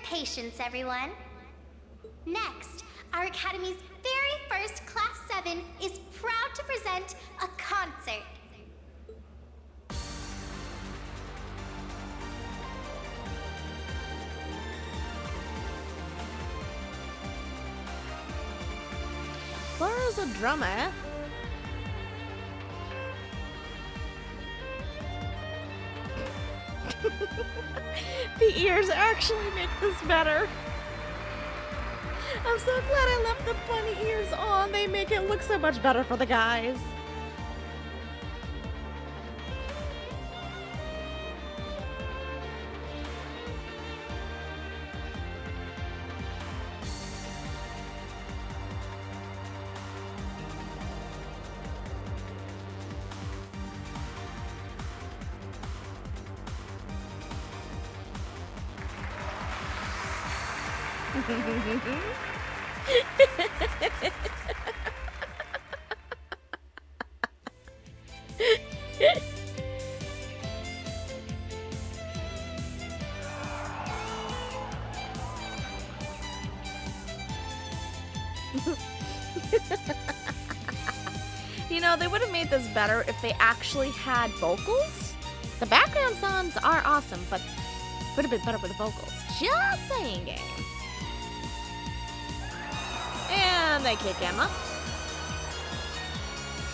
patience, everyone. Next, our Academy's very first Class 7 is proud to present a concert. Laura's a drummer. The ears actually make this better. I'm so glad I left the bunny ears on. They make it look so much better for the guys. You know, they would have made this better if they actually had vocals. The background songs are awesome, but would have been better with the vocals. Just saying, game. And they kick Emma.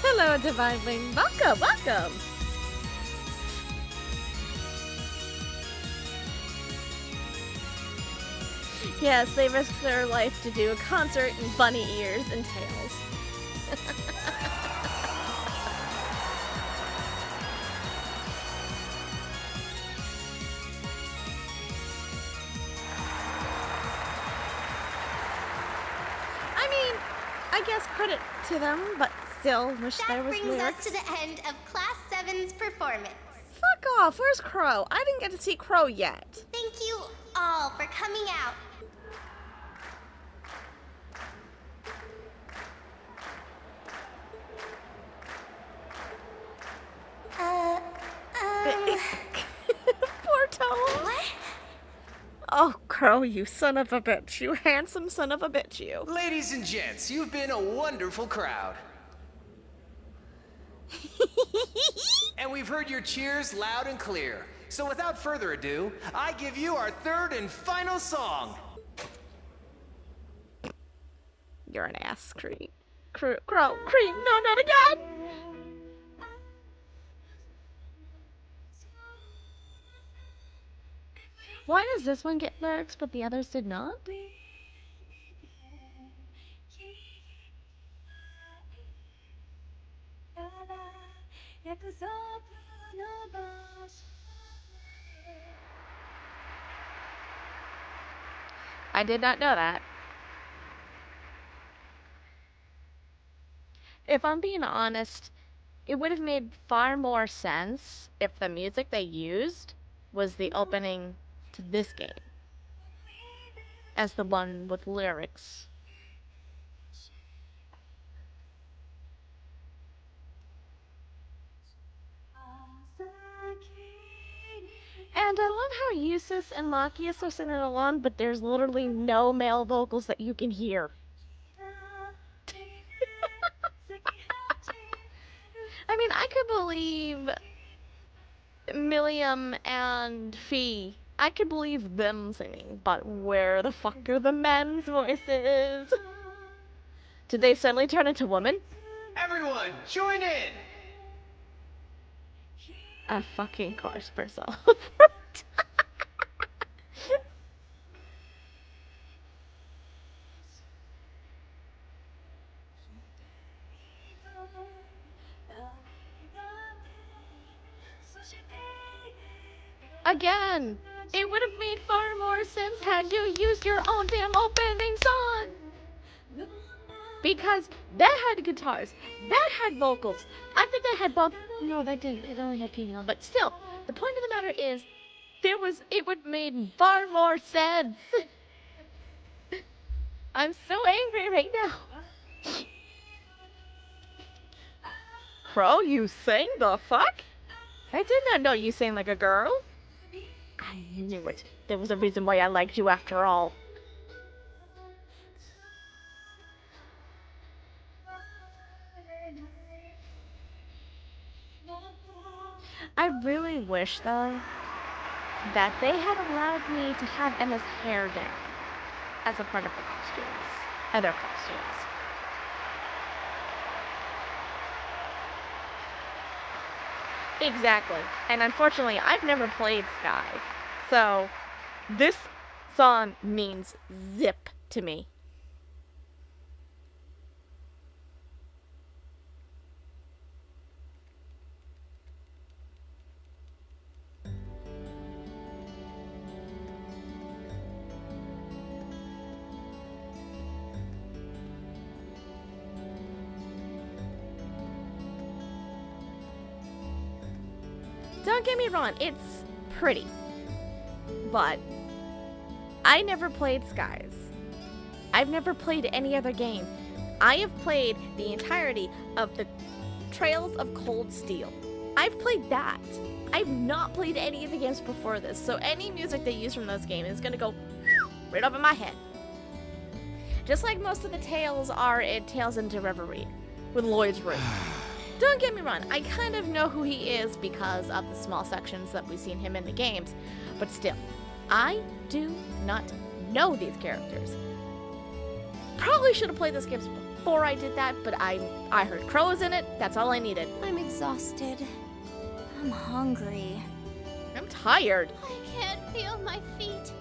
Hello, Divine Wing. Welcome, welcome. Yes, they risked their life to do a concert in bunny ears and tails. I mean, I guess credit to them, but still wish there was lyrics. That brings us to the end of Class 7's performance. Fuck off, where's Crow? I didn't get to see Crow yet. Thank you all for coming out. Poor Toa. What? Oh, Crow, you son of a bitch. You handsome son of a bitch, you. Ladies and gents, you've been a wonderful crowd. And we've heard your cheers loud and clear. So without further ado, I give you our third and final song. You're an ass, Creed. Crow, Creed, no, not again! Why does this one get lyrics, but the others did not? I did not know that. If I'm being honest, it would have made far more sense if the music they used was the opening to this game as the one with lyrics. And I love how Eustace and Lachius are singing along, but there's literally no male vocals that you can hear. I mean, I could believe Milliam and Fee. I could believe them singing, but where the fuck are the men's voices? Did they suddenly turn into women? Everyone, join in! A fucking course person. Again, it would have made far more sense had you used your own damn opening song. Because that had guitars, that had vocals. I think that had both. No, that didn't. It only had piano. But still, the point of the matter is, it would have made far more sense. I'm so angry right now. Crow, you sing the fuck? I did not know you sang like a girl. I I knew it. There was a reason why I liked you after all. I really wish, though, that they had allowed me to have Emma's hair down as a part of the costumes. Other costumes. Exactly. And unfortunately, I've never played Sky. So, this song means zip to me. Don't get me wrong, it's pretty. But I never played Skies. I've never played any other game. I have played the entirety of the Trails of Cold Steel. I've played that. I've not played any of the games before this, so any music they use from those games is gonna go right over my head. Just like most of the tales are in Tales into Reverie with Lloyd's Room. Don't get me wrong, I kind of know who he is because of the small sections that we've seen him in the games, but still, I do not know these characters. Probably should have played this game before I did that, but I heard crows in it, that's all I needed. I'm exhausted. I'm hungry. I'm tired. I can't feel my feet.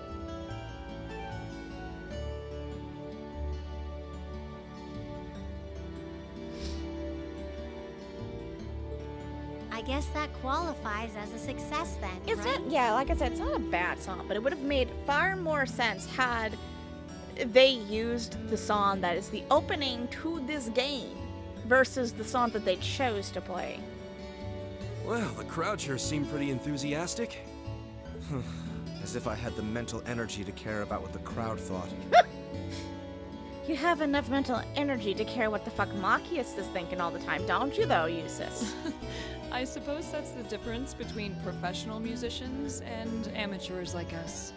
I guess that qualifies as a success then, It's right? not, yeah, like I said, it's not a bad song, but it would have made far more sense had they used the song that is the opening to this game versus the song that they chose to play. Well, the crowd sure seemed pretty enthusiastic. As if I had the mental energy to care about what the crowd thought. You have enough mental energy to care what the fuck Machias is thinking all the time, don't you though, Eustace? I suppose that's the difference between professional musicians and amateurs like us.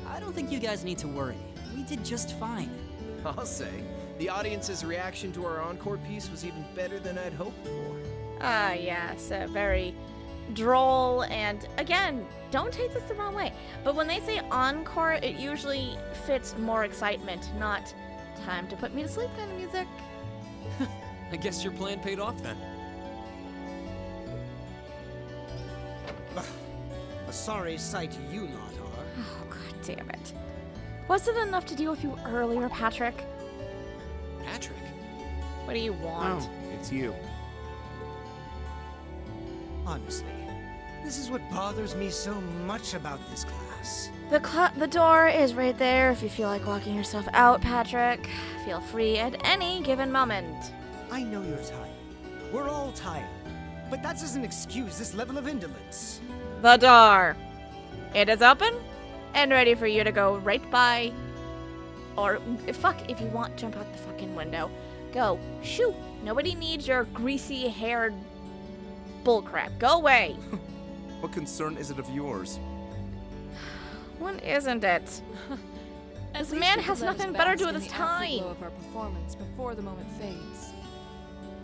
I don't think you guys need to worry. We did just fine. I'll say, the audience's reaction to our encore piece was even better than I'd hoped for. Ah, yes, very droll, and again, don't take this the wrong way, but when they say encore, it usually fits more excitement, not time to put me to sleep kind of music. I guess your plan paid off then. A sorry sight you lot are. Oh, god damn it. Was it enough to deal with you earlier, Patrick? Patrick? What do you want? Oh, it's you. Honestly, this is what bothers me so much about this class. The door is right there if you feel like walking yourself out, Patrick. Feel free at any given moment. I know you're tired. We're all tired. But that doesn't excuse this level of indolence. The door. It is open and ready for you to go right by. Or, fuck, if you want, jump out the fucking window. Go. Shoo. Nobody needs your greasy-haired bullcrap. Go away. What concern is it of yours? What isn't it? This man has nothing better to do with his time. Of our performance before the moment fades.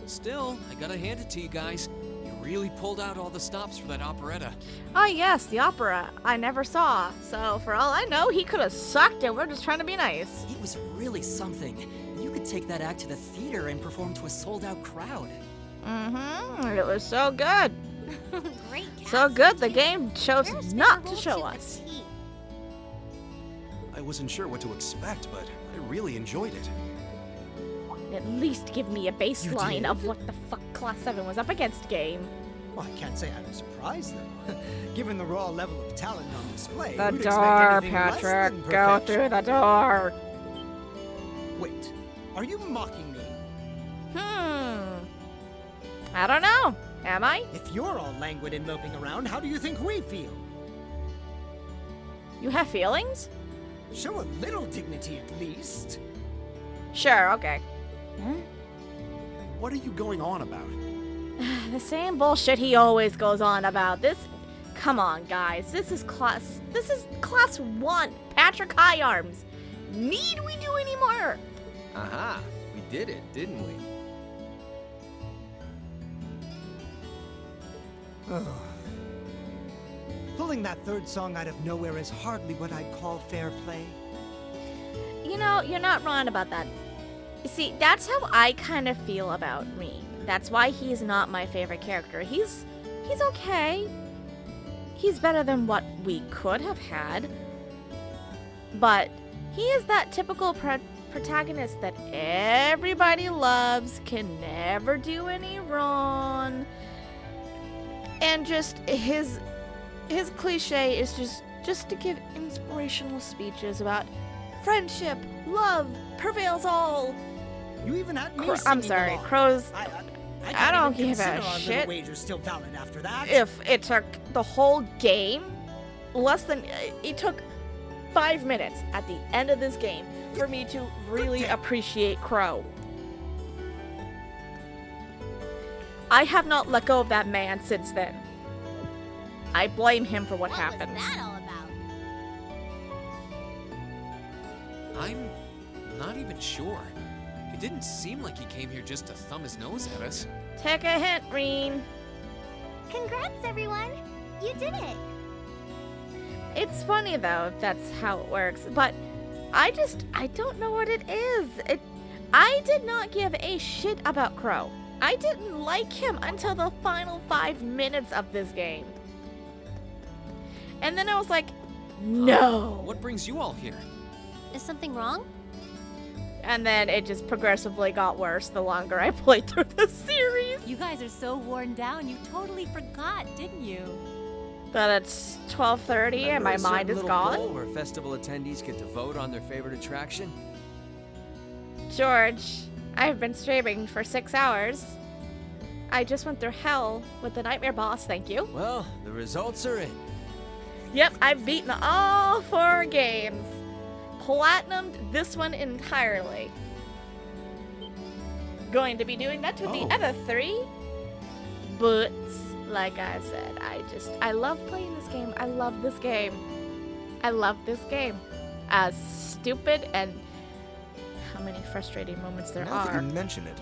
Still, I gotta hand it to you guys. You really pulled out all the stops for that operetta. Ah, yes, the opera. I never saw. So, for all I know, he could have sucked and we're just trying to be nice. It was really something. You could take that act to the theater and perform to a sold-out crowd. Mm-hmm. It was so good. Great So cast, good, the too. game chose You're a not to role show a us. T. I wasn't sure what to expect, but I really enjoyed it. At least give me a baseline did? of what the fuck Class 7 was up against, game. Well, I can't say I'm surprised, though. Given the raw level of talent on display, The who'd door, expect anything less Patrick. than Go perfection? through the door. Wait, are you mocking me? I don't know. Am I? If you're all languid and moping around, how do you think we feel? You have feelings? Show a little dignity at least. Sure, okay. What are you going on about? The same bullshit he always goes on about. Come on, guys. This is class 1. Patrick High Arms. Need we do any more? Aha, we did it, didn't we? Pulling that third song out of nowhere is hardly what I'd call fair play. You know, you're not wrong about that. You see, that's how I kind of feel about Rean. That's why he's not my favorite character. He's okay. He's better than what we could have had. But he is that typical protagonist that everybody loves, can never do any wrong. And just his cliche is just to give inspirational speeches about friendship, love prevails all. You even had me I'm singing sorry, along. Crow's. I don't even give a consider our shit. little wager's still valid after that. If it took the whole game, it took 5 minutes at the end of this game for me to really appreciate Crow. I have not let go of that man since then. I blame him for what happens. was that all about? I'm not even sure. It didn't seem like he came here just to thumb his nose at us. Take a hint, Rean. Congrats, everyone! You did it! It's funny though, if that's how it works, but I don't know what it is. I did not give a shit about Crow. I didn't like him until the final 5 minutes of this game. And then I was like, no. What brings you all here? Is something wrong? And then it just progressively got worse the longer I played through the series. You guys are so worn down, you totally forgot, didn't you? But it's 12:30 and my mind is gone. Where festival attendees get to vote on their favorite attraction. George, I've been streaming for 6 hours. I just went through hell with the Nightmare Boss, thank you. Well, the results are in. Yep, I've beaten all 4 games. Platinumed this one entirely. Going to be doing that with the other 3. But, like I said, I love playing this game. I love this game. I love this game. As stupid and how many frustrating moments there Now that are. you mention it.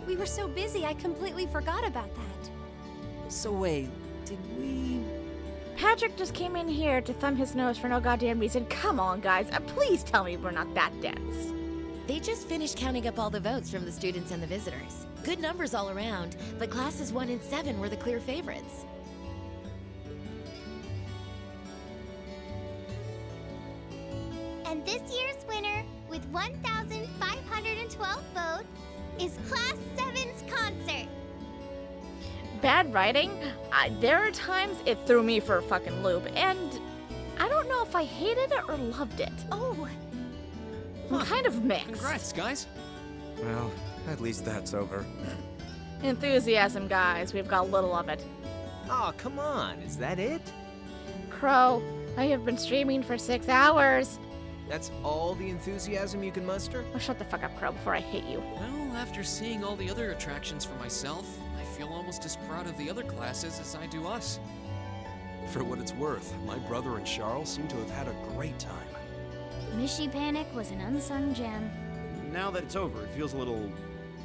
We were so busy, I completely forgot about that. So wait, did we... Patrick just came in here to thumb his nose for no goddamn reason. Come on, guys. Please tell me we're not that dense. They just finished counting up all the votes from the students and the visitors. Good numbers all around, but classes 1 and 7 were the clear favorites. And this year's winner, with 1,512 votes, is Class 7's concert. Bad writing, there are times it threw me for a fucking loop, and I don't know if I hated it or loved it. Oh, I'm kind of mixed. Congrats, guys. Well, at least that's over. Enthusiasm, guys. We've got little of it. Oh, come on, is that it? Crow, I have been streaming for 6 hours. That's all the enthusiasm you can muster? Oh, shut the fuck up, Crow, before I hit you. Well, after seeing all the other attractions for myself, I feel almost as proud of the other classes as I do us. For what it's worth, my brother and Charles seem to have had a great time. Mishy Panic was an unsung gem. Now that it's over, it feels a little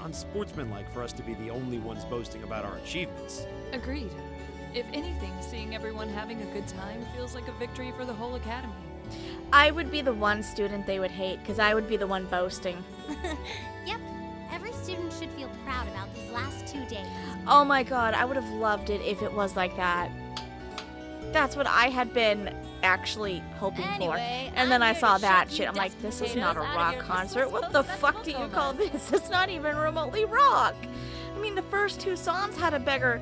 unsportsmanlike for us to be the only ones boasting about our achievements. Agreed. If anything, seeing everyone having a good time feels like a victory for the whole academy. I would be the one student they would hate, because I would be the one boasting. Yep, every student should feel proud about these last 2 days. Oh my god, I would have loved it if it was like that. That's what I had been actually hoping Anyway, for. And then I I'm here saw to that shove shit. you I'm like, desk this is not a potatoes out of rock your concert. What Christmas the post fuck do you festival call comas. this? It's not even remotely rock. I mean, the first 2 songs had a bigger,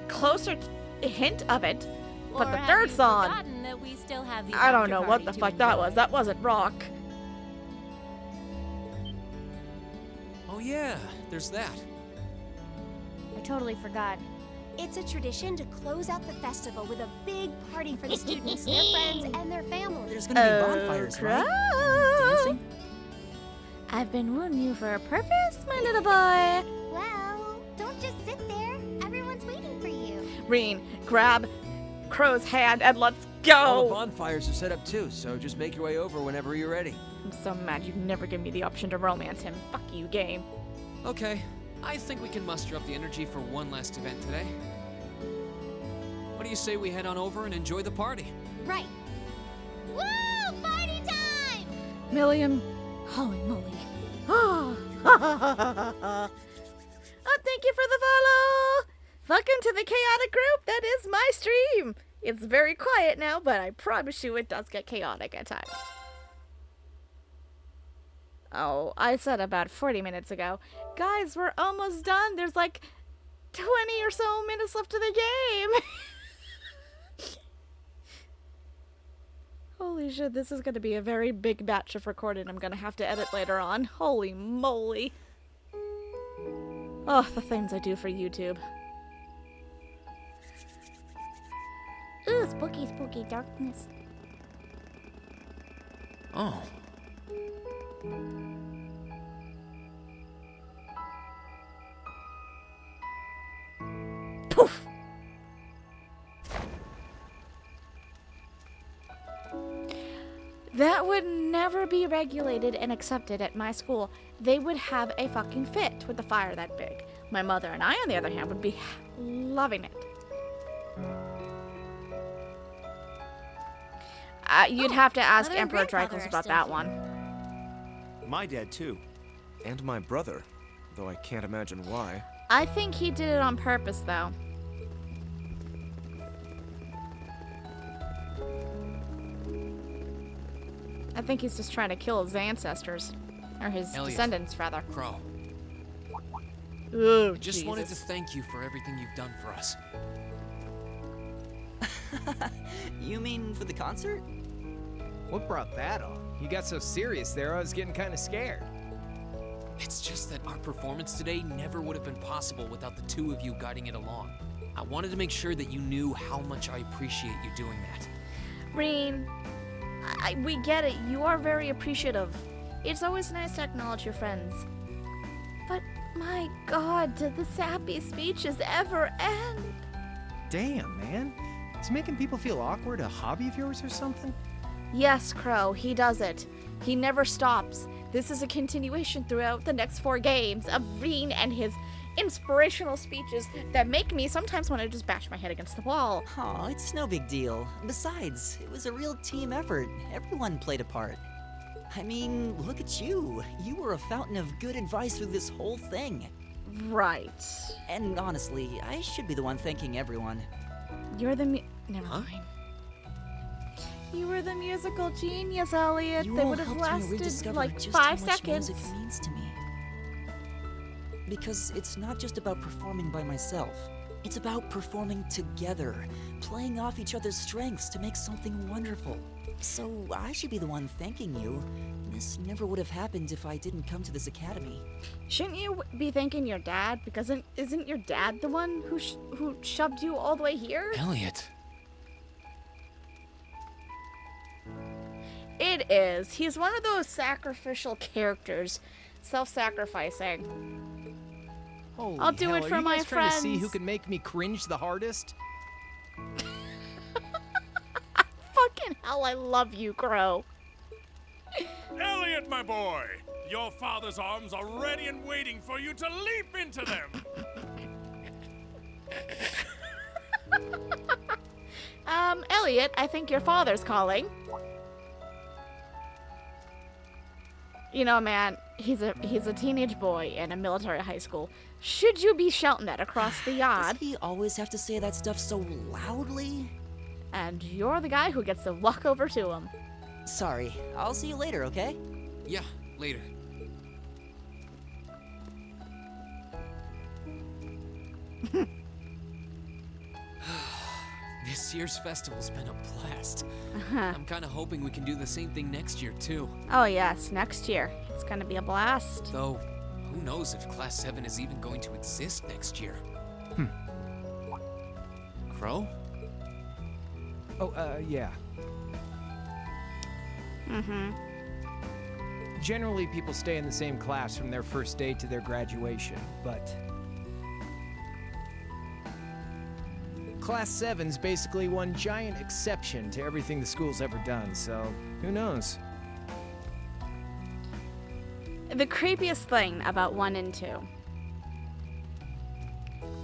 closer hint of it. But Or the have third you song, forgotten that we still have the I don't after know what party the to fuck that enjoy? was. That wasn't rock. Oh yeah, there's that. I totally forgot. It's a tradition to close out the festival with a big party for the students, their friends, and their families. There's gonna be bonfires, right? Crow. Dancing? I've been wooing you for a purpose, my little boy. Well, don't just sit there. Everyone's waiting for you. Rean, grab Crow's hand and let's All the go! bonfires are set up too, so just make your way over whenever you're ready. I'm so mad you never give me the option to romance him. Fuck you, game. Okay, I think we can muster up the energy for one last event today. What do you say we head on over and enjoy the party? Right. Woo! Party time! Million. Holy moly. Oh, thank you for the follow! Welcome to the chaotic group that is my stream! It's very quiet now, but I promise you it does get chaotic at times. Oh, I said about 40 minutes ago. Guys, we're almost done. There's like 20 or so minutes left of the game. Holy shit, this is going to be a very big batch of recording I'm going to have to edit later on. Holy moly. Oh, the things I do for YouTube. Ooh, spooky, spooky darkness. Oh. Poof! That would never be regulated and accepted at my school. They would have a fucking fit with a fire that big. My mother and I, on the other hand, would be loving it. You'd have to ask Mother and Emperor grandfather Dreykus are about still that here. one. My dad, too. And my brother, though I can't imagine why. I think he did it on purpose, though. I think he's just trying to kill his ancestors. Or his Elliot. descendants, rather. Crow, Oh, just wanted to thank you for everything you've done for us. You mean for the concert? What brought that on? You got so serious there, I was getting kind of scared. It's just that our performance today never would have been possible without the two of you guiding it along. I wanted to make sure that you knew how much I appreciate you doing that. Rean, we get it. You are very appreciative. It's always nice to acknowledge your friends. But my god, did the sappy speeches ever end? Damn, man. Is making people feel awkward a hobby of yours or something? Yes, Crow, he does it. He never stops. This is a continuation throughout the next 4 games of Rean and his inspirational speeches that make me sometimes want to just bash my head against the wall. Aw, it's no big deal. Besides, it was a real team effort. Everyone played a part. I mean, look at you. You were a fountain of good advice through this whole thing. Right. And honestly, I should be the one thanking everyone. You're the Never mind. You were the musical genius, Elliot. You They all would have helped me lasted rediscover like just 5 how much seconds. music means to me. Because it's not just about performing by myself. It's about performing together, playing off each other's strengths to make something wonderful. So I should be the one thanking you. This never would have happened if I didn't come to this academy. Shouldn't you be thanking your dad? Because isn't your dad the one who shoved you all the way here? Elliot. It is. He's one of those sacrificial characters, self-sacrificing. Holy I'll do hell, it for are you my guys trying to see who friends. can make me cringe the hardest? Fucking hell, I love you, Crow. Elliot, my boy, your father's arms are ready and waiting for you to leap into them. Elliot, I think your father's calling. You know, man, he's a teenage boy in a military high school. Should you be shouting that across the yard? Does he always have to say that stuff so loudly? And you're the guy who gets to walk over to him. Sorry, I'll see you later, okay? Yeah, later. This year's festival's been a blast. I'm kind of hoping we can do the same thing next year, too. Oh yes, next year. It's gonna be a blast. Though, who knows if Class 7 is even going to exist next year? Crow? Oh, yeah. Generally, people stay in the same class from their first day to their graduation, but Class 7's basically one giant exception to everything the school's ever done, so who knows? The creepiest thing about 1 and 2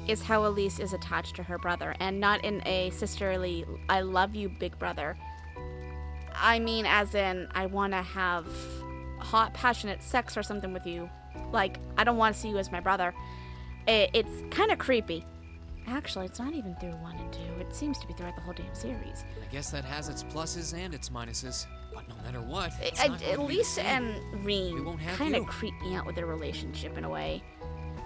is how Elise is attached to her brother, and not in a sisterly, I love you, big brother. I mean, as in, I want to have hot, passionate sex or something with you. Like, I don't want to see you as my brother. It's kind of creepy. Actually, it's not even through 1 and 2. It seems to be throughout the whole damn series. I guess that has its pluses and its minuses. But no matter what, it's not going to be the Elise same. and Rean kind of creep me out with their relationship in a way.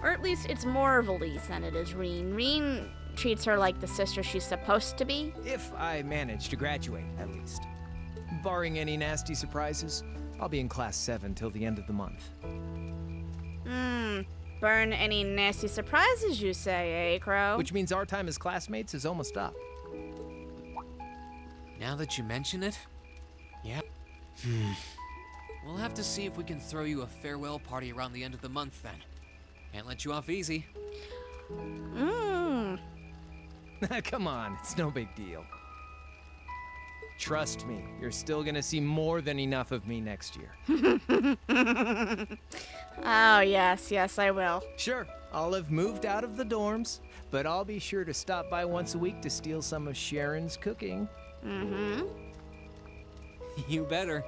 Or at least it's more of Elise than it is Rean. Rean treats her like the sister she's supposed to be. If I manage to graduate, at least. Barring any nasty surprises, I'll be in Class 7 till the end of the month. Burn any nasty surprises, you say, eh, Crow? Which means our time as classmates is almost up. Now that you mention it, yeah. We'll have to see if we can throw you a farewell party around the end of the month then. Can't let you off easy. Come on, it's no big deal. Trust me, you're still gonna see more than enough of me next year. Oh, yes, I will. Sure, I'll have moved out of the dorms, but I'll be sure to stop by once a week to steal some of Sharon's cooking. You better.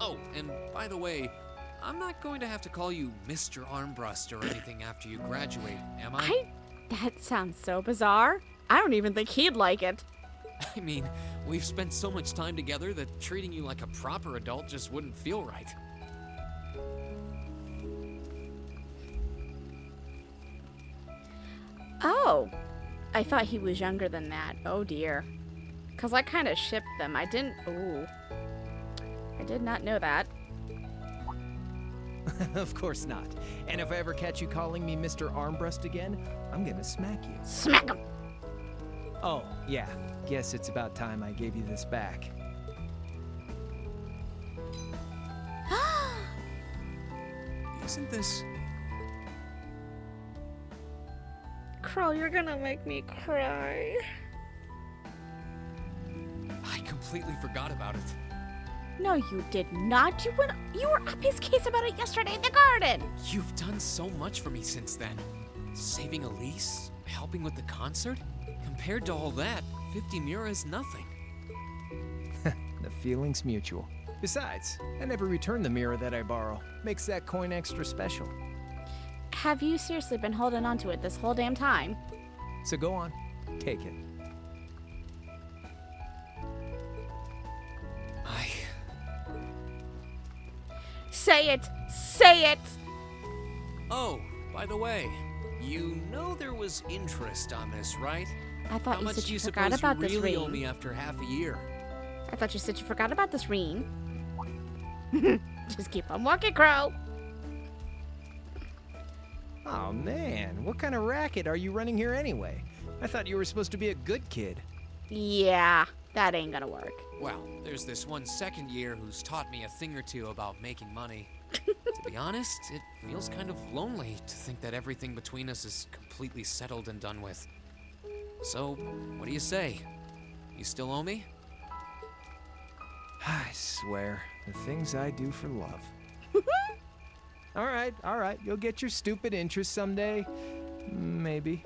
Oh, and by the way, I'm not going to have to call you Mr. Armbrust or anything after you graduate, am I? That sounds so bizarre. I don't even think he'd like it. I mean, we've spent so much time together that treating you like a proper adult just wouldn't feel right. Oh, I thought he was younger than that. Oh dear. Because I kind of shipped them. I did not know that. Of course not. And if I ever catch you calling me Mr. Armbrust again, I'm gonna smack you. Smack him! Oh, yeah. Guess it's about time I gave you this back. Isn't this... Crow, you're gonna make me cry. I completely forgot about it. No, you did not. You were up his case about it yesterday in the garden. You've done so much for me since then. Saving Elise, helping with the concert. Compared to all that, 50 Mura is nothing. The feeling's mutual. Besides, I never return the mirror that I borrow. Makes that coin extra special. Have you seriously been holding on to it this whole damn time? So go on, take it. Say it! Say it! Oh, by the way, you know there was interest on this, right? I thought you said you forgot suppose about you this, really owe Rean. me after half a year? I thought you said you forgot about this, Rean. Just keep on walking, Crow. Oh man, what kind of racket are you running here anyway? I thought you were supposed to be a good kid. Yeah, that ain't gonna work. Well, there's this one second year who's taught me a thing or two about making money. To be honest, it feels kind of lonely to think that everything between us is completely settled and done with. So, what do you say? You still owe me? I swear, the things I do for love. All right, you'll get your stupid interest someday. Maybe.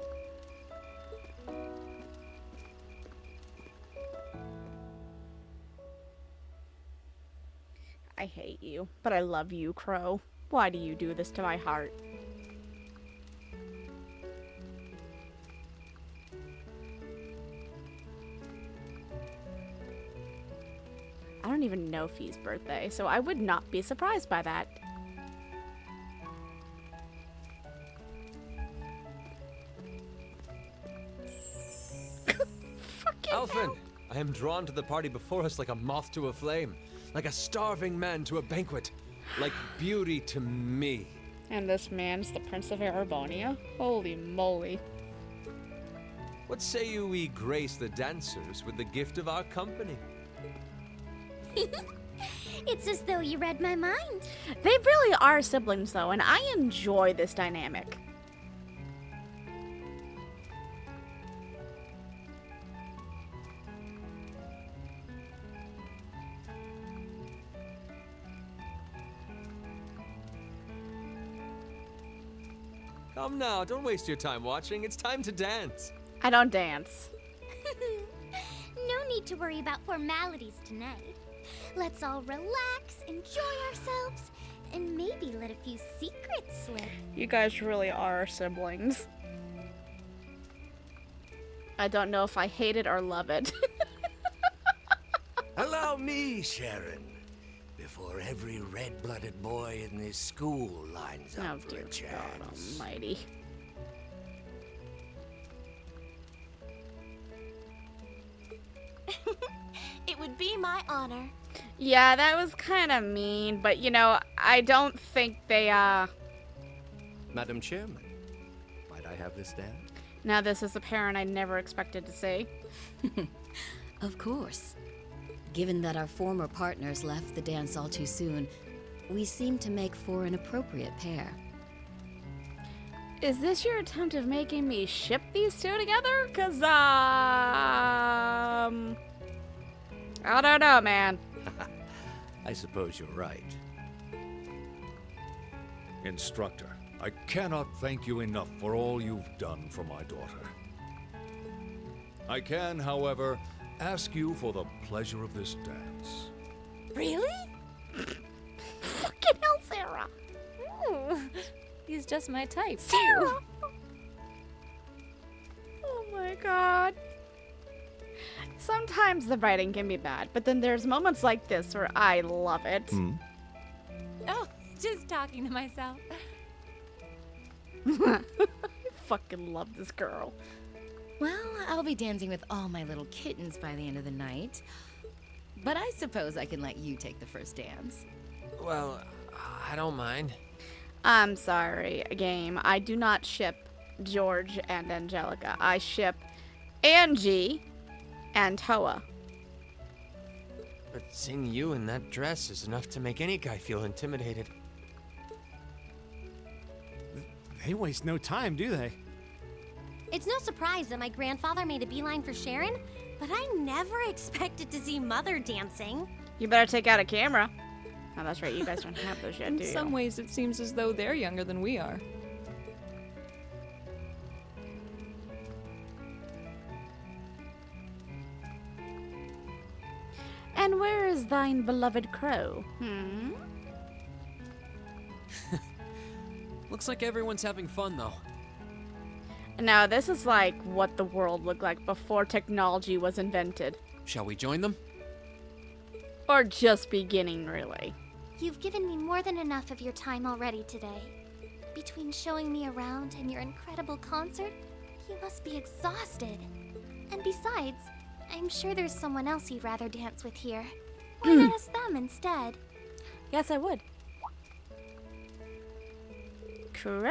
I hate you, but I love you, Crow. Why do you do this to my heart? I don't even know Fee's birthday, so I would not be surprised by that. Alphen, I am drawn to the party before us like a moth to a flame, like a starving man to a banquet, like beauty to me. And this man's the Prince of Erebonia? Holy moly. What say you we grace the dancers with the gift of our company? It's as though you read my mind. They really are siblings, though, and I enjoy this dynamic. Come now, don't waste your time watching. It's time to dance. I don't dance. No need to worry about formalities tonight. Let's all relax, enjoy ourselves, and maybe let a few secrets slip. You guys really are siblings. I don't know if I hate it or love it. Allow me, Sharon, before every red-blooded boy in this school lines up for a chance. God almighty. It would be my honor. Yeah, that was kind of mean, but you know, I don't think they, Madam Chairman, might I have this dance? Now this is a parent I never expected to see. Of course. Given that our former partners left the dance all too soon, we seem to make for an appropriate pair. Is this your attempt of making me ship these two together? 'Cause, I don't know, man. I suppose you're right. Instructor, I cannot thank you enough for all you've done for my daughter. I can, however, ask you for the pleasure of this dance. Really? Fucking hell, Sarah. Ooh, he's just my type. Sarah! Oh my god. Sometimes the writing can be bad, but then there's moments like this where I love it. Oh, just talking to myself. I fucking love this girl. Well, I'll be dancing with all my little kittens by the end of the night. But I suppose I can let you take the first dance. Well, I don't mind. I'm sorry, game. I do not ship George and Angelica. I ship Angie and Toa. But seeing you in that dress is enough to make any guy feel intimidated. They waste no time, do they? It's no surprise that my grandfather made a beeline for Sharon, but I never expected to see Mother dancing. You better take out a camera. Oh, that's right. You guys don't have those yet, do you? In some ways, it seems as though they're younger than we are. And where is thine beloved crow? Looks like everyone's having fun, though. Now, this is like what the world looked like before technology was invented. Shall we join them? Or just beginning, really. You've given me more than enough of your time already today. Between showing me around and your incredible concert, you must be exhausted. And besides, I'm sure there's someone else you'd rather dance with here. Why not ask them instead? Yes, I would. Crow!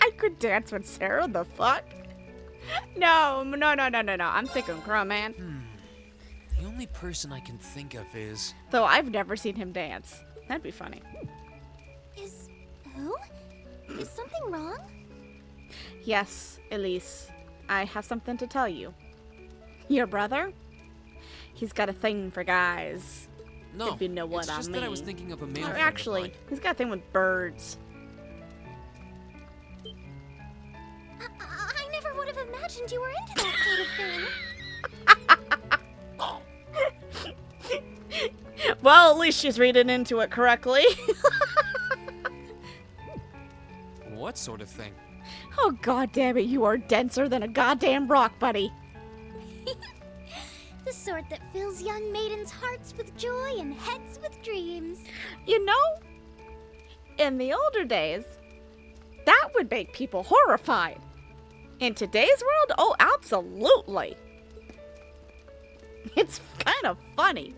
I could dance with Sarah, the fuck? No. I'm sick of Crow, man. The only person I can think of is... Though I've never seen him dance. That'd be funny. Is... who? Is something wrong? Yes, Elise. I have something to tell you. Your brother? He's got a thing for guys. No, if you know what it's just I mean. that I was thinking of a male Or friend of actually, mine. he's got a thing with birds. I never would have imagined you were into that sort of thing. Well, at least she's reading into it correctly. What sort of thing? Oh, god damn it, you are denser than a goddamn rock, buddy. The sort that fills young maidens' hearts with joy and heads with dreams. You know, in the older days, that would make people horrified. In today's world, oh, absolutely. It's kind of funny.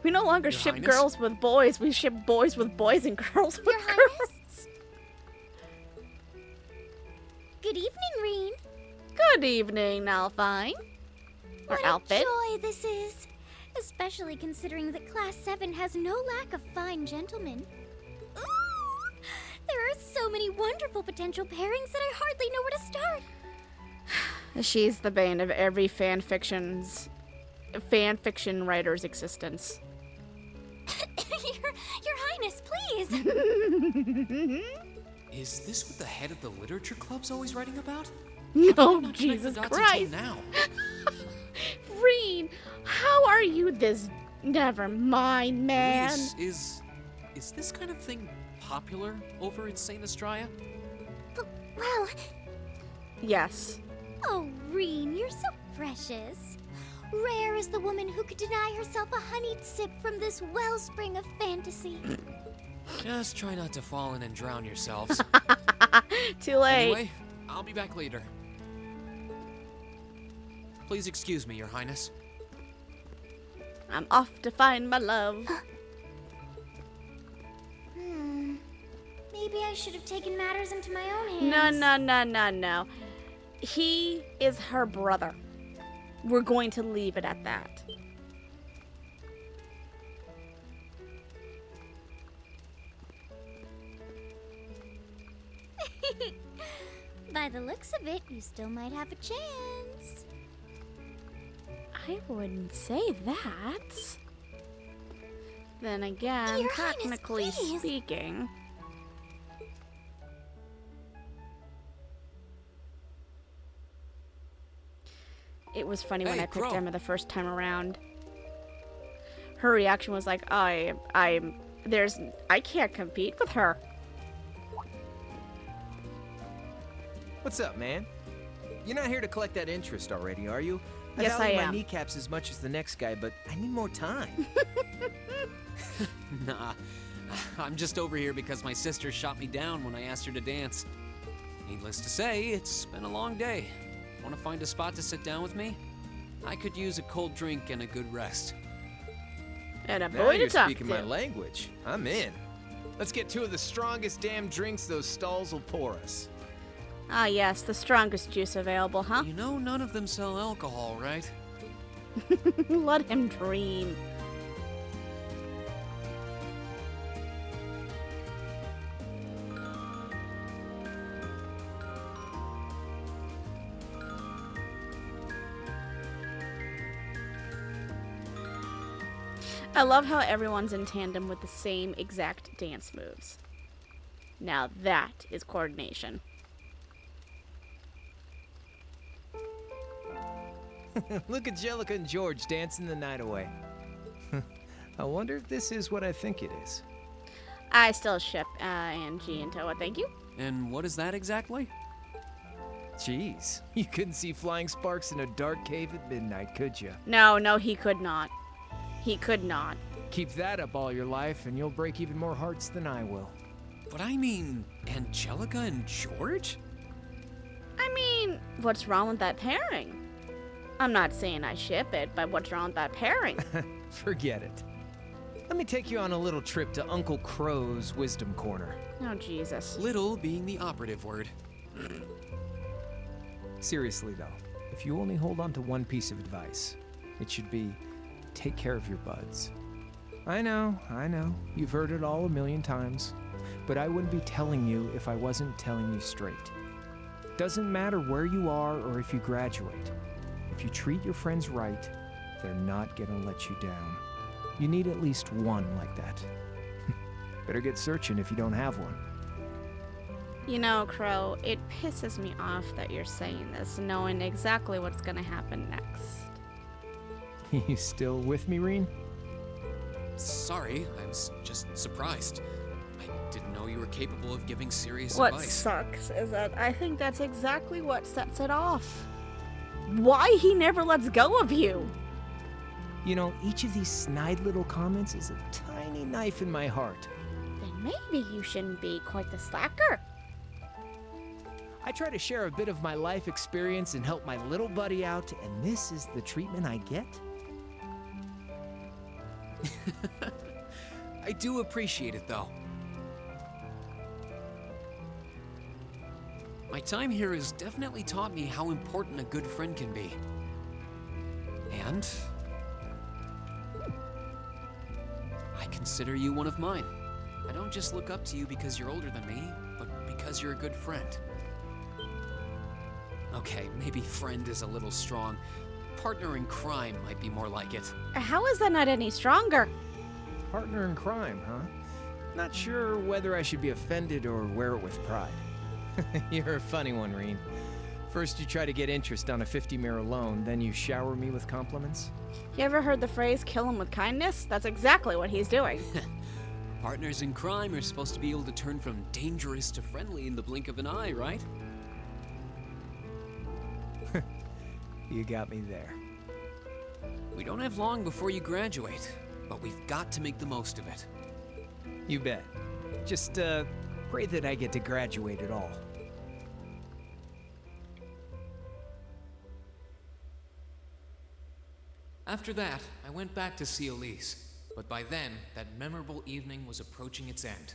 We no longer Your ship Highness? girls with boys, we ship boys with boys and girls with Your girls. Highness? Good evening, Rean. Good evening, Alphine. Or What Outfit. a joy this is. Especially considering that Class 7 has no lack of fine gentlemen. Ooh, there are so many wonderful potential pairings that I hardly know where to start. She's the bane of every fan fiction writer's existence. Your please! Is this what the head of the literature club's always writing about? No, Not Jesus connect the dots until Christ. now. Rean, how are you this? Never mind, man. Luis, is this kind of thing popular over at St. Estrella? Well... Yes. Oh, Rean, you're so precious. Rare is the woman who could deny herself a honeyed sip from this wellspring of fantasy. Just try not to fall in and drown yourselves. Too late. Anyway, I'll be back later. Please excuse me, Your Highness. I'm off to find my love. Maybe I should have taken matters into my own hands. No. He is her brother. We're going to leave it at that. By the looks of it, you still might have a chance. I wouldn't say that. Then again, Your Highness, technically please. speaking... It was funny when Hey, I picked Crow. Emma the first time around. Her reaction was like, I can't compete with her. What's up, man? You're not here to collect that interest already, are you? Yes, value I my am. kneecaps as much as the next guy, but I need more time. Nah, I'm just over here because my sister shot me down when I asked her to dance. Needless to say, it's been a long day. Want to find a spot to sit down with me? I could use a cold drink and a good rest. And a Now boy you're to talk speaking to. my language. I'm in. Let's get two of the strongest damn drinks those stalls will pour us. Ah, yes, the strongest juice available, huh? You know none of them sell alcohol, right? Let him dream. I love how everyone's in tandem with the same exact dance moves. Now that is coordination. Look at Jellica and George dancing the night away. I wonder if this is what I think it is. I still ship Angie and Toa, thank you. And what is that exactly? Jeez, you couldn't see flying sparks in a dark cave at midnight, could you? No, he could not. He could not. Keep that up all your life, and you'll break even more hearts than I will. But I mean, Angelica and George? I mean, what's wrong with that pairing? I'm not saying I ship it, but what's wrong with that pairing? Forget it. Let me take you on a little trip to Uncle Crow's Wisdom Corner. Oh, Jesus. Little being the operative word. Seriously, though, if you only hold on to one piece of advice, it should be take care of your buds. I know, you've heard it all a million times, but I wouldn't be telling you if I wasn't telling you straight. Doesn't matter where you are or if you graduate. If you treat your friends right, they're not gonna let you down. You need at least one like that. Better get searching if you don't have one. You know, Crow, it pisses me off that you're saying this, knowing exactly what's gonna happen next. You still with me, Rean? Sorry, I was just surprised. I didn't know you were capable of giving serious What advice. sucks is that I think that's exactly what sets it off. Why he never lets go of you. You know, each of these snide little comments is a tiny knife in my heart. Then maybe you shouldn't be quite the slacker. I try to share a bit of my life experience and help my little buddy out, and this is the treatment I get? I do appreciate it, though. My time here has definitely taught me how important a good friend can be. And I consider you one of mine. I don't just look up to you because you're older than me, but because you're a good friend. Okay, maybe friend is a little strong. Partner in crime might be more like it. How is that not any stronger? Partner in crime, huh? Not sure whether I should be offended or wear it with pride. You're a funny one, Rean. First you try to get interest on a 50 mirror loan, then you shower me with compliments. You ever heard the phrase, kill him with kindness? That's exactly what he's doing. Partners in crime are supposed to be able to turn from dangerous to friendly in the blink of an eye, right? You got me there. We don't have long before you graduate, but we've got to make the most of it. You bet. Just, pray that I get to graduate at all. After that, I went back to see Elise, but by then, that memorable evening was approaching its end.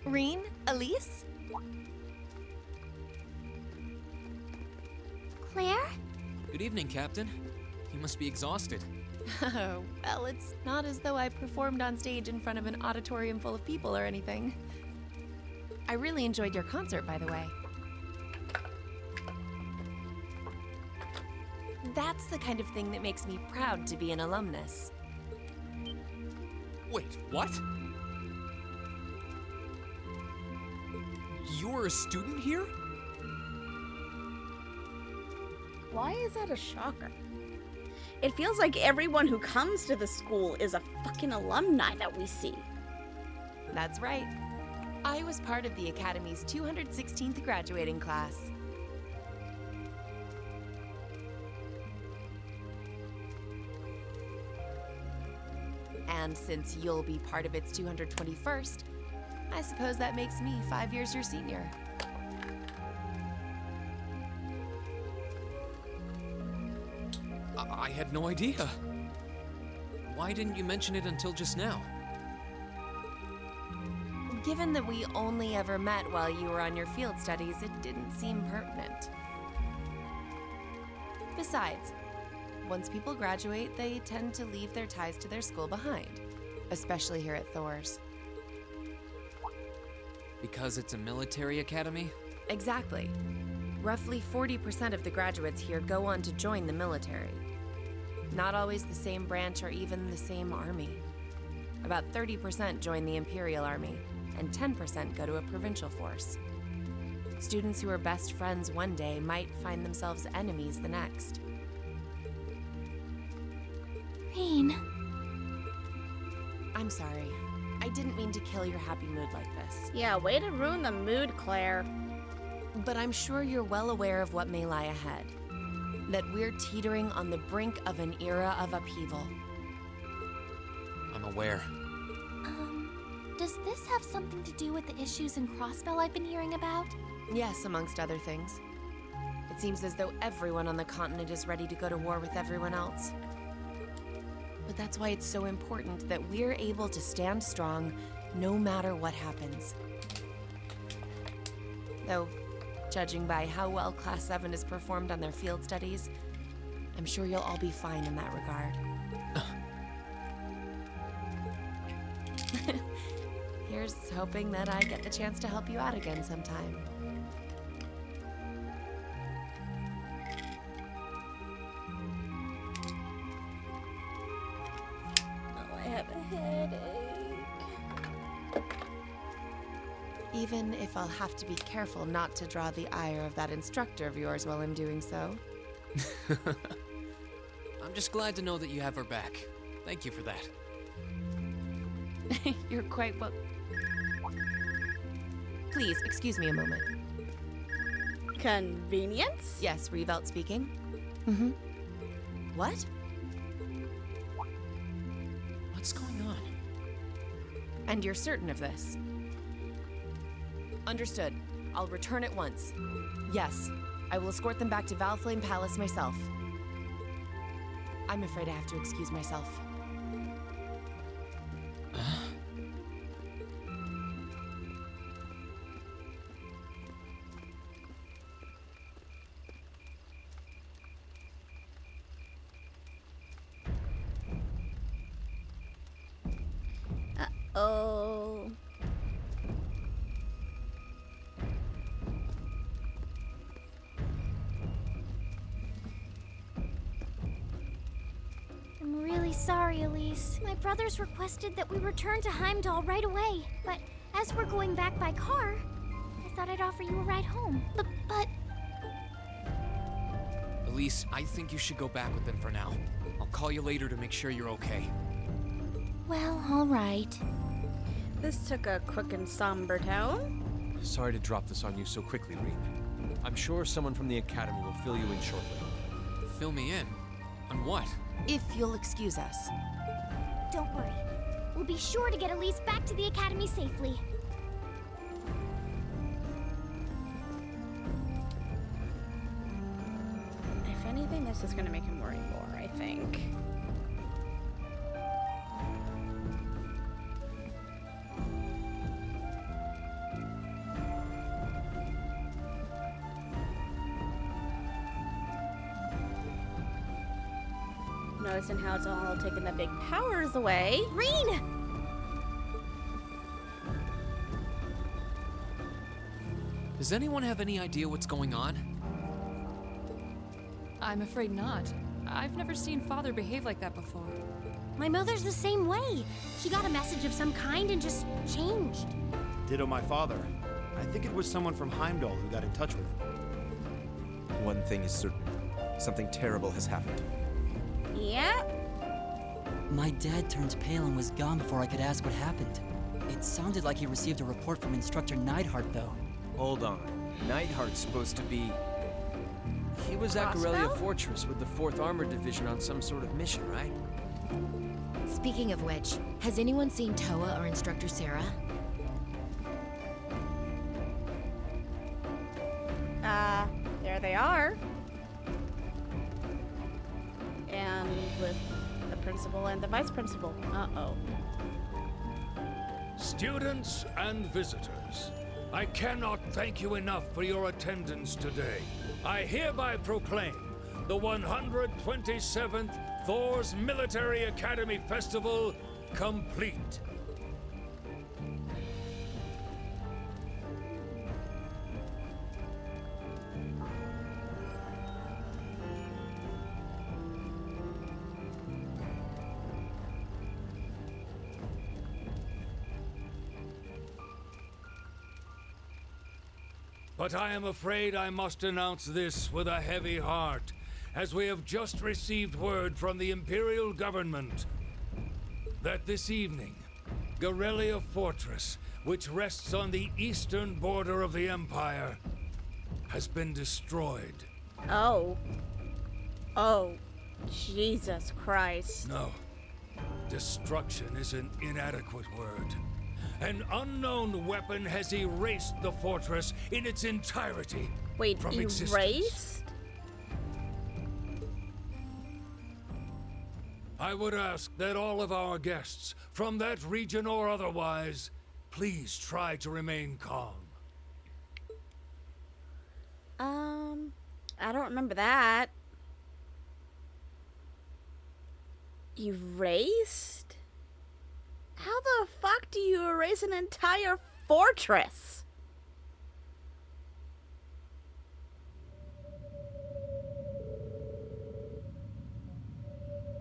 Rean? Elise? Claire? Good evening, Captain. You must be exhausted. Oh, well, it's not as though I performed on stage in front of an auditorium full of people or anything. I really enjoyed your concert, by the way. That's the kind of thing that makes me proud to be an alumnus. Wait, what? You're a student here? Why is that a shocker? It feels like everyone who comes to the school is a fucking alumni that we see. That's right. I was part of the Academy's 216th graduating class. And since you'll be part of its 221st, I suppose that makes me 5 years your senior. I had no idea. Why didn't you mention it until just now? Given that we only ever met while you were on your field studies, it didn't seem pertinent. Besides, once people graduate, they tend to leave their ties to their school behind, especially here at Thor's. Because it's a military academy? Exactly. Roughly 40% of the graduates here go on to join the military. Not always the same branch or even the same army. About 30% join the Imperial Army, and 10% go to a provincial force. Students who are best friends one day might find themselves enemies the next. Rean. I'm sorry. I didn't mean to kill your happy mood like this. Yeah, way to ruin the mood, Claire. But I'm sure you're well aware of what may lie ahead. That we're teetering on the brink of an era of upheaval. I'm aware. Does this have something to do with the issues in Crossbell I've been hearing about? Yes, amongst other things. It seems as though everyone on the continent is ready to go to war with everyone else. But that's why it's so important that we're able to stand strong no matter what happens. Though, judging by how well Class 7 has performed on their field studies, I'm sure you'll all be fine in that regard. Here's hoping that I get the chance to help you out again sometime. Oh, I have a headache. Even if I'll have to be careful not to draw the ire of that instructor of yours while I'm doing so. I'm just glad to know that you have her back. Thank you for that. You're quite well. Please, excuse me a moment. Convenience? Yes, Reevelt speaking. Mm-hmm. What? What's going on? And you're certain of this? Understood. I'll return at once. Yes, I will escort them back to Valflame Palace myself. I'm afraid I have to excuse myself. Oh. sorry, Elise. My brothers requested that we return to Heimdall right away, but as we're going back by car, I thought I'd offer you a ride home. But... Elise, I think you should go back with them for now. I'll call you later to make sure you're okay. Well, all right. This took a quick and somber tone. Sorry to drop this on you so quickly, Rean. I'm sure someone from the Academy will fill you in shortly. Fill me in? On what? If you'll excuse us. Don't worry. We'll be sure to get Elise back to the Academy safely. If anything, this is going to make him worry more, I think. Noticing how it's all taking the big powers away. Rean! Does anyone have any idea what's going on? I'm afraid not. I've never seen Father behave like that before. My mother's the same way. She got a message of some kind and just changed. Ditto my father. I think it was someone from Heimdall who got in touch with him. One thing is certain. Something terrible has happened. Yeah? My dad turned pale and was gone before I could ask what happened. It sounded like he received a report from Instructor Neidhart, though. Hold on. Neidhart's supposed to be... He was at Corellia Fortress with the 4th Armored Division on some sort of mission, right? Speaking of which, has anyone seen Toa or Instructor Sarah? There they are. And with the principal and the vice principal. Uh-oh. Students and visitors, I cannot thank you enough for your attendance today. I hereby proclaim the 127th Thor's Military Academy Festival complete. But I am afraid I must announce this with a heavy heart, as we have just received word from the Imperial government that this evening, Corellia Fortress, which rests on the eastern border of the Empire, has been destroyed. Oh. Oh. Jesus Christ. No. Destruction is an inadequate word. An unknown weapon has erased the fortress in its entirety. Wait, from erased? Existence. I would ask that all of our guests, from that region or otherwise, please try to remain calm. I don't remember that. Erased? How the fuck do you erase an entire fortress?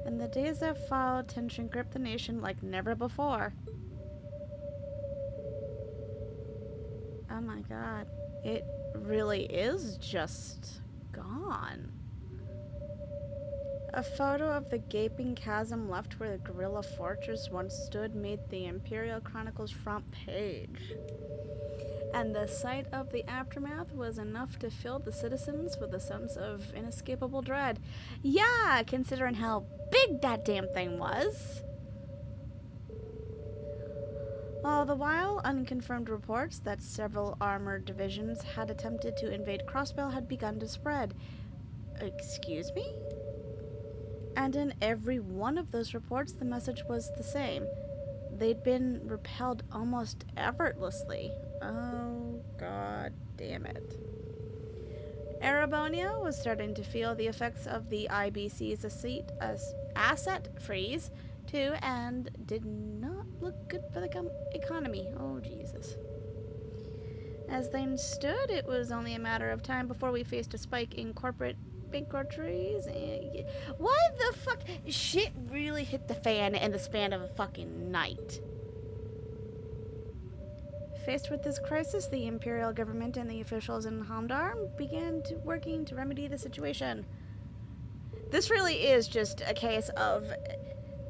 In the days that followed, tension gripped the nation like never before. Oh my god. It really is just gone. A photo of the gaping chasm left where the Guerrilla Fortress once stood made the Imperial Chronicles front page. And the sight of the aftermath was enough to fill the citizens with a sense of inescapable dread. Yeah, considering how big that damn thing was. All the while, unconfirmed reports that several armored divisions had attempted to invade Crossbell had begun to spread. Excuse me? And in every one of those reports, the message was the same. They'd been repelled almost effortlessly. Oh, god damn it. Erebonia was starting to feel the effects of the IBC's asset freeze, too, and did not look good for the economy. Oh, Jesus. As things stood, it was only a matter of time before we faced a spike in corporate bankruptcies. Why the fuck? Shit really hit the fan in the span of a fucking night. Faced with this crisis, the imperial government and the officials in Hamdar began working to remedy the situation. This really is just a case of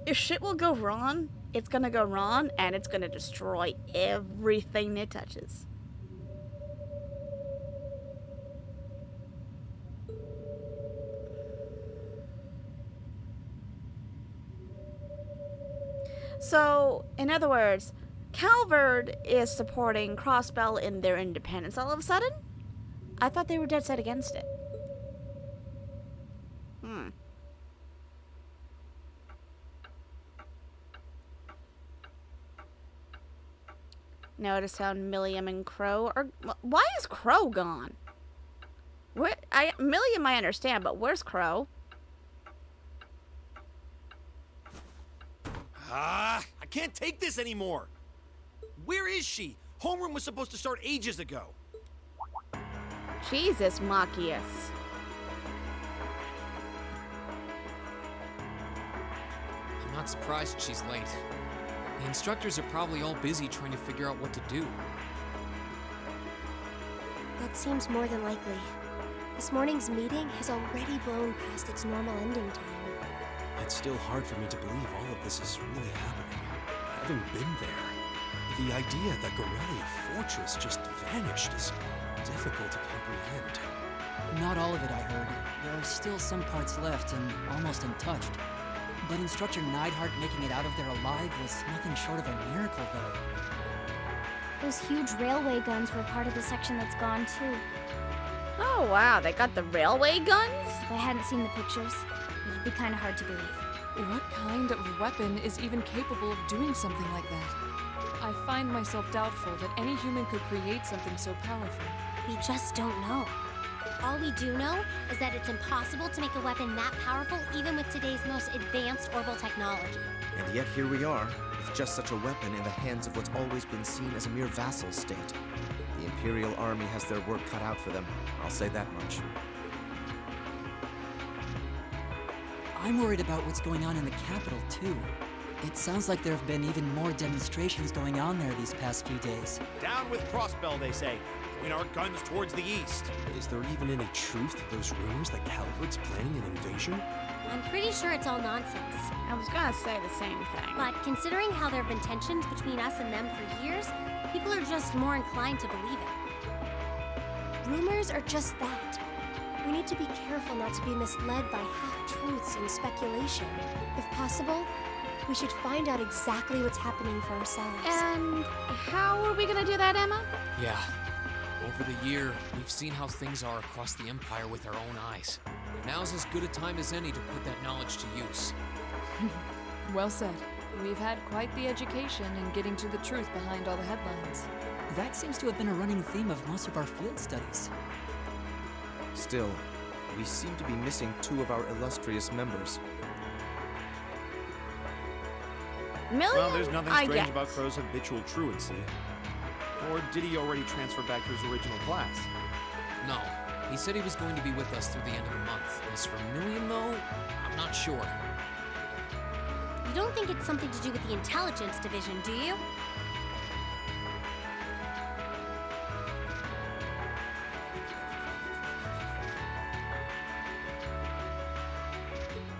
if shit will go wrong, it's gonna go wrong, and it's gonna destroy everything it touches. So, in other words, Calvard is supporting Crossbell in their independence all of a sudden? I thought they were dead set against it. Notice how Milliam and Crow are... Why is Crow gone? Milliam I understand, but where's Crow? I can't take this anymore. Where is she? Homeroom was supposed to start ages ago. Jesus, Machias. I'm not surprised she's late. The instructors are probably all busy trying to figure out what to do. That seems more than likely. This morning's meeting has already blown past its normal ending time. It's still hard for me to believe all of this is really happening. Having been there, the idea that Gorelia Fortress just vanished is difficult to comprehend. Not all of it, I heard. There are still some parts left and almost untouched. But Instructor Neidhart making it out of there alive was nothing short of a miracle, though. Those huge railway guns were part of the section that's gone, too. Oh, wow, they got the railway guns? If I hadn't seen the pictures, it'd be kind of hard to believe. What kind of weapon is even capable of doing something like that? I find myself doubtful that any human could create something so powerful. We just don't know. All we do know is that it's impossible to make a weapon that powerful even with today's most advanced orbital technology. And yet here we are, with just such a weapon in the hands of what's always been seen as a mere vassal state. The Imperial Army has their work cut out for them, I'll say that much. I'm worried about what's going on in the capital, too. It sounds like there have been even more demonstrations going on there these past few days. Down with Crossbell, they say. Point our guns towards the east. Is there even any truth to those rumors that Calvard's planning an invasion? I'm pretty sure it's all nonsense. I was gonna say the same thing. But considering how there have been tensions between us and them for years, people are just more inclined to believe it. Rumors are just that. We need to be careful not to be misled by half-truths and speculation. If possible, we should find out exactly what's happening for ourselves. And how are we gonna do that, Emma? Yeah. Over the year, we've seen how things are across the Empire with our own eyes. Now's as good a time as any to put that knowledge to use. Well said. We've had quite the education in getting to the truth behind all the headlines. That seems to have been a running theme of most of our field studies. Still, we seem to be missing two of our illustrious members. Well, there's nothing strange about Crow's habitual truancy. Or did he already transfer back to his original class? No. He said he was going to be with us through the end of the month. As for Milliam, though, I'm not sure. You don't think it's something to do with the intelligence division, do you?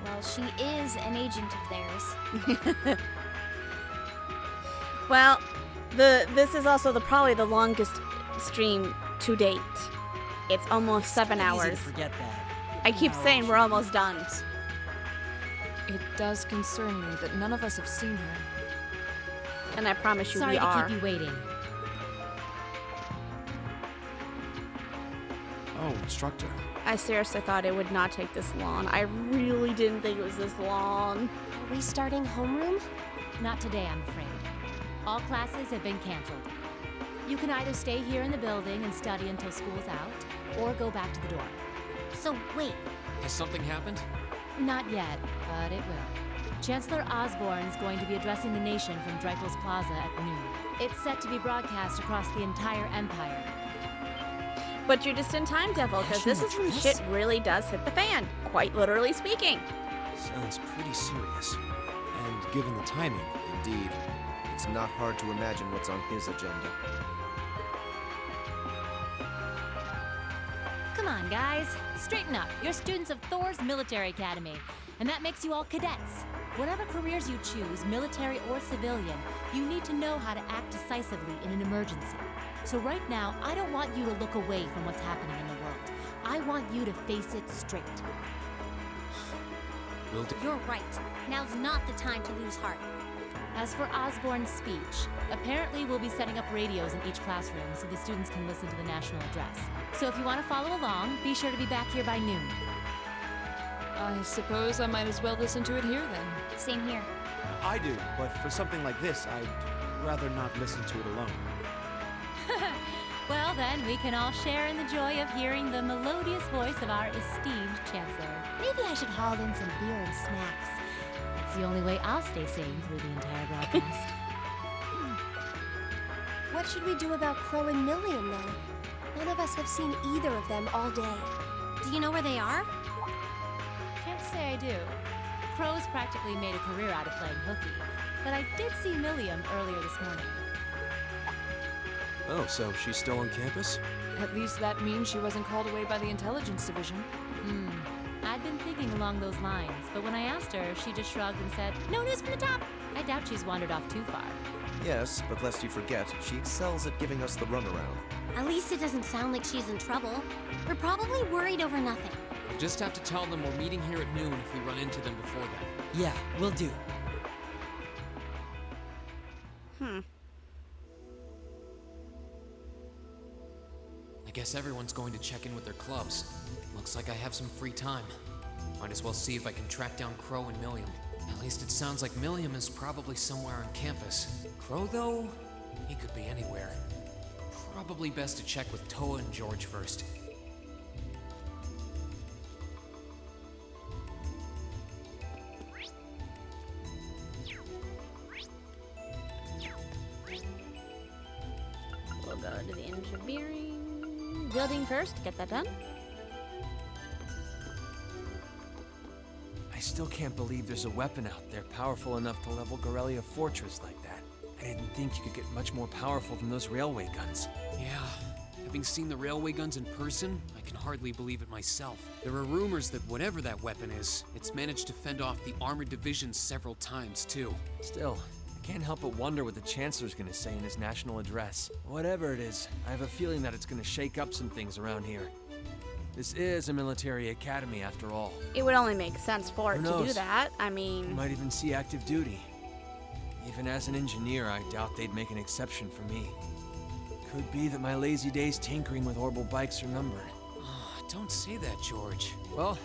Well, she is an agent of theirs. Well, this is also probably the longest stream to date. It's almost 7 hours. Easy to forget that. I keep saying we're almost done. It does concern me that none of us have seen her. And I promise you Sorry we are. Sorry to keep you waiting. Oh, Instructor. I seriously thought it would not take this long. I really didn't think it was this long. Are we starting homeroom? Not today, I'm afraid. All classes have been canceled. You can either stay here in the building and study until school's out, or go back to the dorm. So wait. Has something happened? Not yet, but it will. Chancellor Osborne's going to be addressing the nation from Dreikel's Plaza at noon. It's set to be broadcast across the entire Empire. But you're just in time, Devil, because this is when shit really does hit the fan, quite literally speaking. Sounds pretty serious. And given the timing, Indeed. It's not hard to imagine what's on his agenda. Come on, guys. Straighten up. You're students of Thor's Military Academy, and that makes you all cadets. Whatever careers you choose, military or civilian, you need to know how to act decisively in an emergency. So right now, I don't want you to look away from what's happening in the world. I want you to face it straight. You're right. Now's not the time to lose heart. As for Osborne's speech, apparently we'll be setting up radios in each classroom so the students can listen to the national address. So if you want to follow along, be sure to be back here by noon. I suppose I might as well listen to it here then. Same here. I do, but for something like this, I'd rather not listen to it alone. Well then, we can all share in the joy of hearing the melodious voice of our esteemed Chancellor. Maybe I should haul in some beer and snacks. That's the only way I'll stay sane through the entire broadcast. What should we do about Crow and Milliam, though? None of us have seen either of them all day. Do you know where they are? Can't say I do. Crow's practically made a career out of playing hooky, but I did see Milliam earlier this morning. Oh, so she's still on campus? At least that means she wasn't called away by the intelligence division. I'd been thinking along those lines, but when I asked her, she just shrugged and said, "No news from the top." I doubt she's wandered off too far. Yes, but lest you forget, she excels at giving us the runaround. At least it doesn't sound like she's in trouble. We're probably worried over nothing. We'll just have to tell them we're meeting here at noon if we run into them before then. Yeah, will do. I guess everyone's going to check in with their clubs. Looks like I have some free time. Might as well see if I can track down Crow and Milliam. At least it sounds like Milliam is probably somewhere on campus. Crow, though? He could be anywhere. Probably best to check with Toa and George first. We'll go to the engineering building first, get that done. I still can't believe there's a weapon out there powerful enough to level Gorelia Fortress like that. I didn't think you could get much more powerful than those railway guns. Yeah, having seen the railway guns in person, I can hardly believe it myself. There are rumors that whatever that weapon is, it's managed to fend off the armored divisions several times, too. Still, I can't help but wonder what the Chancellor's gonna say in his national address. Whatever it is, I have a feeling that it's gonna shake up some things around here. This is a military academy, after all. It would only make sense for it Who to knows? do that. I We mean, might even see active duty. Even as an engineer, I doubt they'd make an exception for me. Could be that my lazy days tinkering with orbital bikes are numbered. Don't say that, George. Well,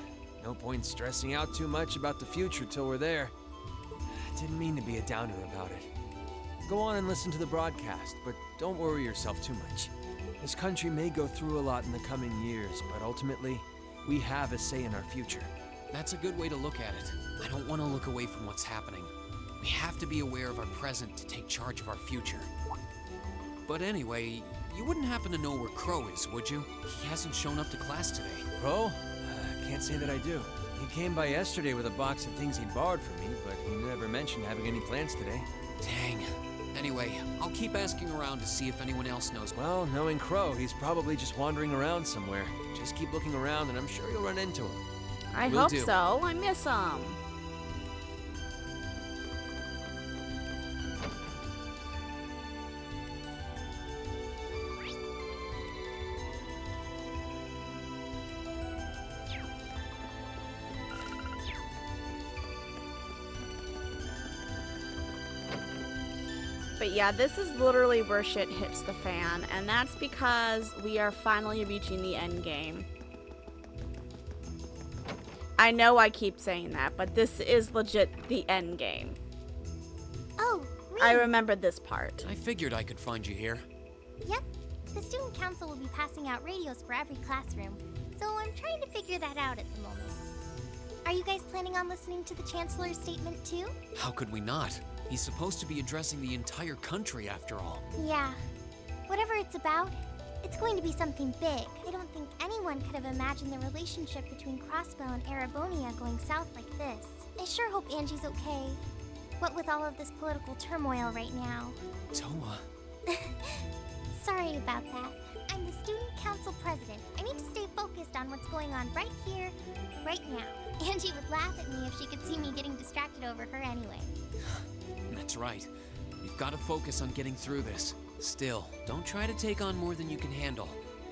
no point stressing out too much about the future till we're there. Didn't mean to be a downer about it. Go on and listen to the broadcast, but don't worry yourself too much. This country may go through a lot in the coming years, but ultimately, we have a say in our future. That's a good way to look at it. I don't want to look away from what's happening. We have to be aware of our present to take charge of our future. But anyway, you wouldn't happen to know where Crow is, would you? He hasn't shown up to class today. Crow? Can't say that I do. He came by yesterday with a box of things he borrowed from me, but he never mentioned having any plans today. Dang. Anyway, I'll keep asking around to see if anyone else knows. Well, knowing Crow, he's probably just wandering around somewhere. Just keep looking around and I'm sure you'll run into him. I Will hope do. so. I miss him. But yeah, this is literally where shit hits the fan, and that's because we are finally reaching the end game. I know I keep saying that, but this is legit the end game. Oh, I Rean. remembered this part. I figured I could find you here. Yep. The student council will be passing out radios for every classroom, so I'm trying to figure that out at the moment. Are you guys planning on listening to the Chancellor's statement too? How could we not? He's supposed to be addressing the entire country after all. Yeah. Whatever it's about, It's going to be something big. I don't think anyone could have imagined the relationship between Crossbow and Arabonia going south like this. I sure hope Angie's okay. What with all of this political turmoil right now. Toa. Sorry about that. I'm the student council president. I need to stay focused on what's going on right here, right now. Angie would laugh at me if she could see me getting distracted over her anyway. That's right. You've got to focus on getting through this. Still, don't try to take on more than you can handle.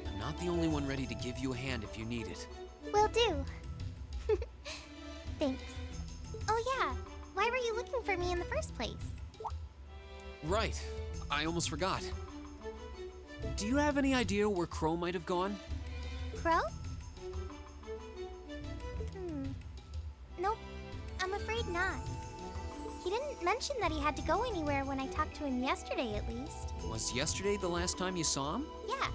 I'm not the only one ready to give you a hand if you need it. Will do. Thanks. Oh yeah, why were you looking for me in the first place? Right. I almost forgot. Do you have any idea where Crow might have gone? Crow? Nope, I'm afraid not. He didn't mention that he had to go anywhere when I talked to him yesterday, at least. Was yesterday the last time you saw him? Yeah,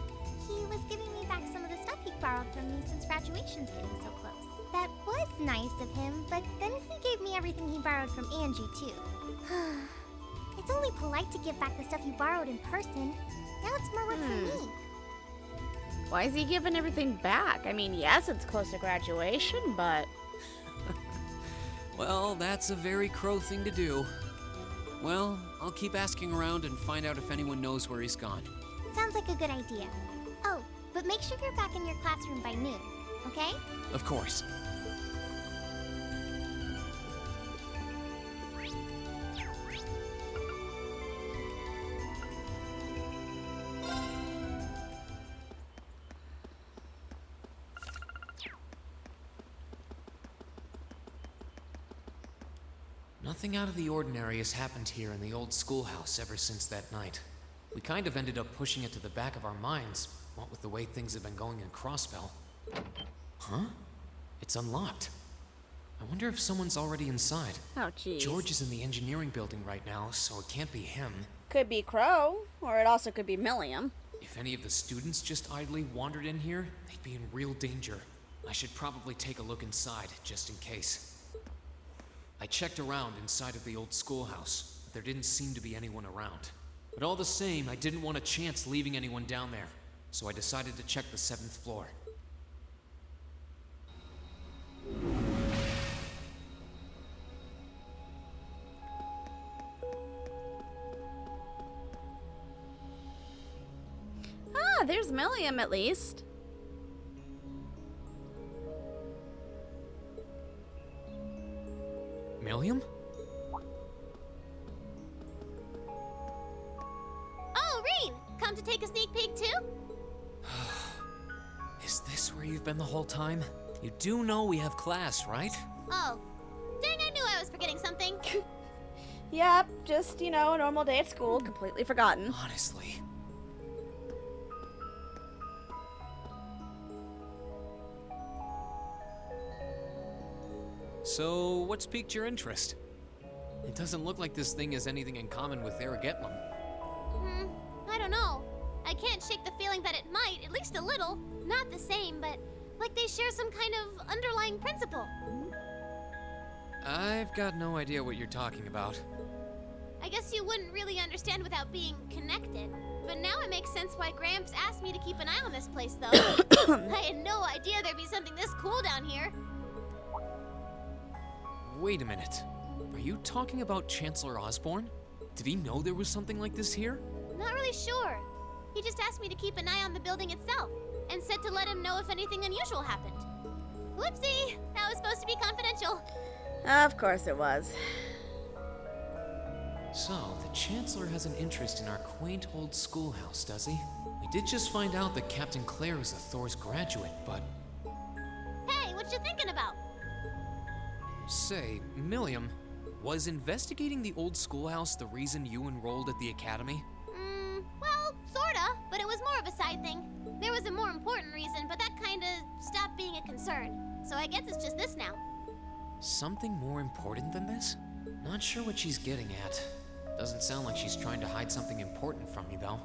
he was giving me back some of the stuff he borrowed from me since graduation's getting so close. That was nice of him, but then he gave me everything he borrowed from Angie, too. It's only polite to give back the stuff you borrowed in person. Now it's more work for me. Why is he giving everything back? I mean, yes, it's close to graduation, but... Well, that's a very Crow thing to do. Well, I'll keep asking around and find out if anyone knows where he's gone. Sounds like a good idea. Oh, but make sure you're back in your classroom by noon, okay? Of course. Nothing out of the ordinary has happened here in the old schoolhouse ever since that night. We kind of ended up pushing it to the back of our minds, what with the way things have been going in Crossbell. Huh? It's unlocked. I wonder if someone's already inside. Oh, jeez. George is in the engineering building right now, so it can't be him. Could be Crow, or it also could be Milliam. If any of the students just idly wandered in here, they'd be in real danger. I should probably take a look inside, just in case. I checked around inside of the old schoolhouse, but there didn't seem to be anyone around. But all the same, I didn't want a chance leaving anyone down there, so I decided to check the 7th floor. Ah, there's Milliam at least. Milliam? Oh, Rean! Come to take a sneak peek too? Is this where you've been the whole time? You do know we have class, right? Oh, dang, I knew I was forgetting something. Yep, just, a normal day at school, completely forgotten. Honestly. So, what's piqued your interest? It doesn't look like this thing has anything in common with Aragetlum. I don't know. I can't shake the feeling that it might, at least a little. Not the same, but like they share some kind of underlying principle. I've got no idea what you're talking about. I guess you wouldn't really understand without being connected. But now it makes sense why Gramps asked me to keep an eye on this place, though. I had no idea there'd be something this cool down here. Wait a minute. Are you talking about Chancellor Osborne? Did he know there was something like this here? Not really sure. He just asked me to keep an eye on the building itself, and said to let him know if anything unusual happened. Whoopsie! That was supposed to be confidential. Of course it was. So, the Chancellor has an interest in our quaint old schoolhouse, does he? We did just find out that Captain Claire is a Thor's graduate, but... Hey, what you thinking about? Say, Milliam, was investigating the old schoolhouse the reason you enrolled at the academy? Well, sorta, but it was more of a side thing. There was a more important reason, but that kinda stopped being a concern. So I guess it's just this now. Something more important than this? Not sure what she's getting at. Doesn't sound like she's trying to hide something important from me, though.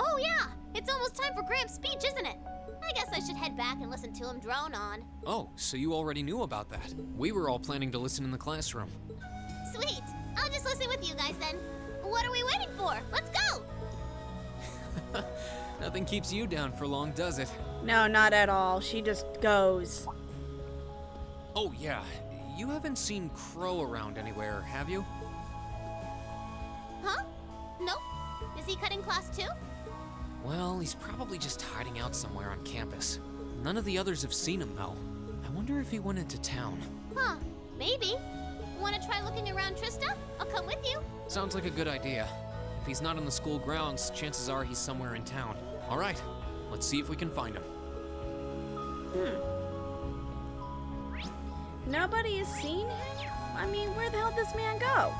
Oh yeah! It's almost time for Gramps' speech, isn't it? I guess I should head back and listen to him drone on. Oh, so you already knew about that. We were all planning to listen in the classroom. Sweet! I'll just listen with you guys then. What are we waiting for? Let's go! Nothing keeps you down for long, does it? No, not at all. She just goes. Oh, yeah. You haven't seen Crow around anywhere, have you? Huh? Nope. Is he cutting class too? Well, he's probably just hiding out somewhere on campus. None of the others have seen him, though. I wonder if he went into town. Huh. Maybe. Want to try looking around, Trista? I'll come with you. Sounds like a good idea. If he's not on the school grounds, chances are he's somewhere in town. All right, let's see if we can find him. Nobody has seen him? I mean, where the hell did this man go?